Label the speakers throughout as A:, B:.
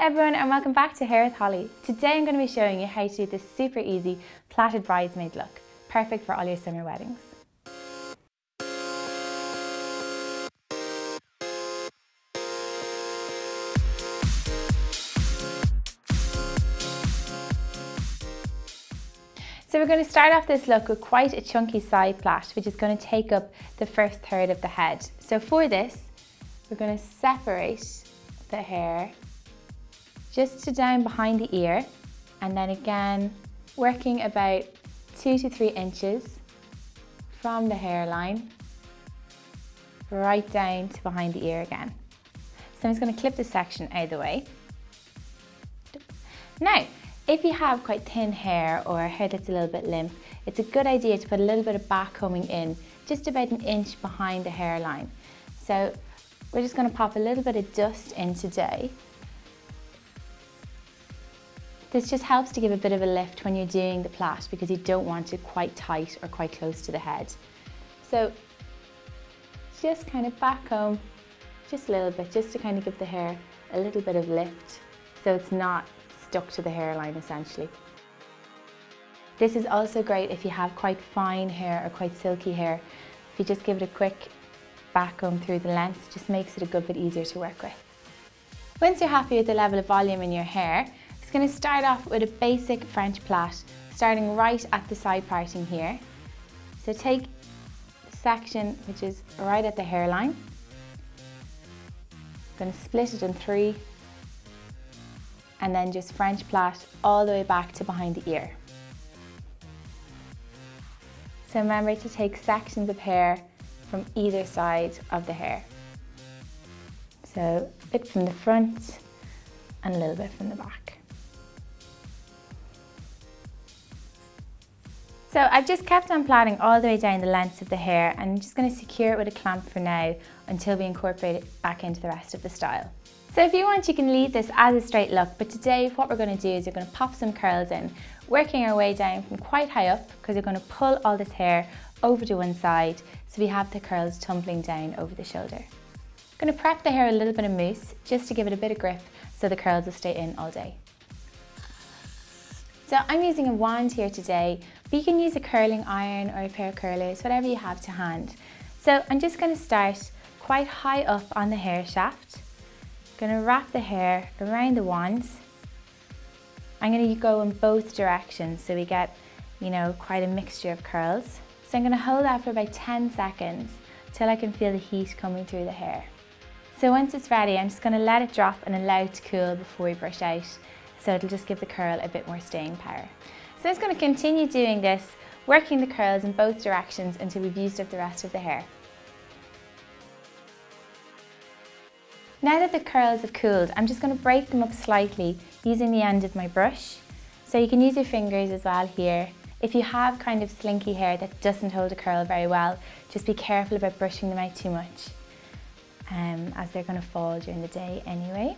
A: Hi everyone and welcome back to Hair with Hollie. Today I'm going to be showing you how to do this super easy plaited bridesmaid look. Perfect for all your summer weddings. So we're going to start off this look with quite a chunky side plait, which is going to take up the first third of the head. So for this, we're going to separate the hair just to down behind the ear, and then again working about 2 to 3 inches from the hairline right down to behind the ear again. So I'm just going to clip this section out of the way. Now, if you have quite thin hair or hair that's a little bit limp, it's a good idea to put a little bit of back combing in just about 1 inch behind the hairline. So we're just going to pop a little bit of dust in today. This just helps to give a bit of a lift when you're doing the plait because you don't want it quite tight or quite close to the head. So just kind of back comb just a little bit, just to kind of give the hair a little bit of lift so it's not stuck to the hairline essentially. This is also great if you have quite fine hair or quite silky hair. If you just give it a quick back comb through the length, it just makes it a good bit easier to work with. Once you're happy with the level of volume in your hair, I'm going to start off with a basic French plait, starting right at the side parting here. So take the section which is right at the hairline. I'm going to split it in 3 and then just French plait all the way back to behind the ear. So remember to take sections of hair from either side of the hair. So a bit from the front and a little bit from the back. So I've just kept on plaiting all the way down the length of the hair, and I'm just going to secure it with a clamp for now until we incorporate it back into the rest of the style. So if you want, you can leave this as a straight look, but today what we're going to do is we're going to pop some curls in, working our way down from quite high up because we're going to pull all this hair over to one side so we have the curls tumbling down over the shoulder. I'm going to prep the hair a little bit of mousse just to give it a bit of grip so the curls will stay in all day. So I'm using a wand here today, but you can use a curling iron or a pair of curlers, whatever you have to hand. So I'm just going to start quite high up on the hair shaft. I'm going to wrap the hair around the wand. I'm going to go in both directions so we get, quite a mixture of curls. So I'm going to hold that for about 10 seconds till I can feel the heat coming through the hair. So once it's ready, I'm just going to let it drop and allow it to cool before we brush out. So it'll just give the curl a bit more staying power. So I'm just going to continue doing this, working the curls in both directions until we've used up the rest of the hair. Now that the curls have cooled, I'm just going to break them up slightly using the end of my brush. So you can use your fingers as well here. If you have kind of slinky hair that doesn't hold a curl very well, just be careful about brushing them out too much, as they're going to fall during the day anyway.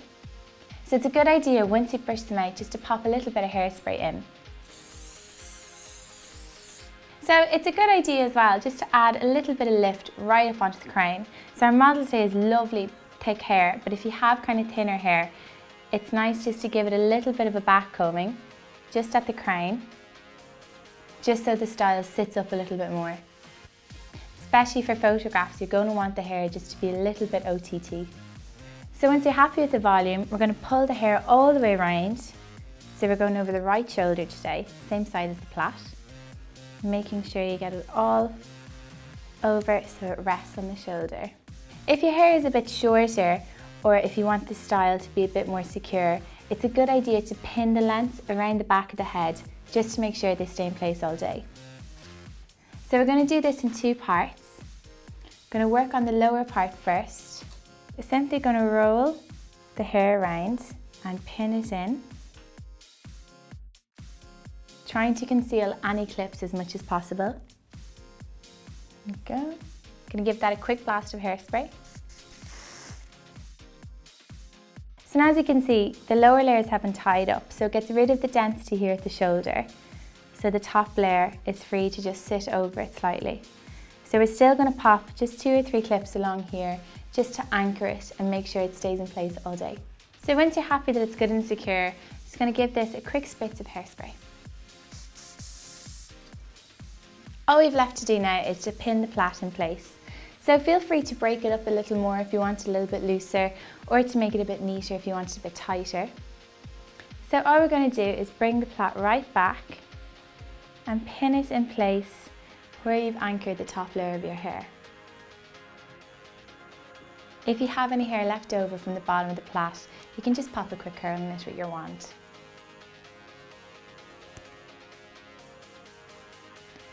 A: So it's a good idea once you brush them out just to pop a little bit of hairspray in. So it's a good idea as well just to add a little bit of lift right up onto the crown. So our model today is lovely thick hair, but if you have kind of thinner hair, it's nice just to give it a little bit of a back combing just at the crown, just so the style sits up a little bit more. Especially for photographs, you're going to want the hair just to be a little bit OTT. So once you're happy with the volume, we're going to pull the hair all the way around. So we're going over the right shoulder today, same side as the plait. Making sure you get it all over so it rests on the shoulder. If your hair is a bit shorter, or if you want the style to be a bit more secure, it's a good idea to pin the lengths around the back of the head just to make sure they stay in place all day. So we're going to do this in 2 parts. I'm going to work on the lower part first. We're simply going to roll the hair around and pin it in, trying to conceal any clips as much as possible. There we go. Going to give that a quick blast of hairspray. So now as you can see, the lower layers have been tied up, so it gets rid of the density here at the shoulder. So the top layer is free to just sit over it slightly. So we're still going to pop just 2 or 3 clips along here just to anchor it and make sure it stays in place all day. So once you're happy that it's good and secure, just going to give this a quick spritz of hairspray. All we've left to do now is to pin the plait in place. So feel free to break it up a little more if you want it a little bit looser, or to make it a bit neater if you want it a bit tighter. So all we're going to do is bring the plait right back and pin it in place where you've anchored the top layer of your hair. If you have any hair left over from the bottom of the plait, you can just pop a quick curl in it with your wand.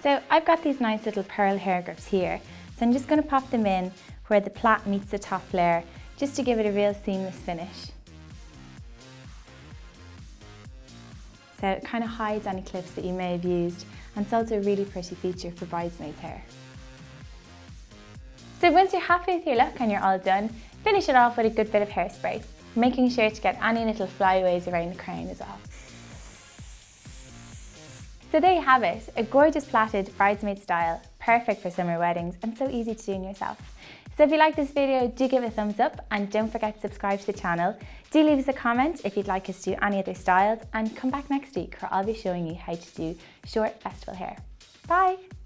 A: So I've got these nice little pearl hair grips here, so I'm just going to pop them in where the plait meets the top layer, just to give it a real seamless finish. So it kind of hides any clips that you may have used, and it's also a really pretty feature for bridesmaids' hair. So once you're happy with your look and you're all done, finish it off with a good bit of hairspray, making sure to get any little flyaways around the crown as well. So there you have it, a gorgeous plaited bridesmaid style, perfect for summer weddings and so easy to do in yourself. So if you like this video, do give it a thumbs up and don't forget to subscribe to the channel. Do leave us a comment if you'd like us to do any other styles, and come back next week where I'll be showing you how to do short festival hair. Bye!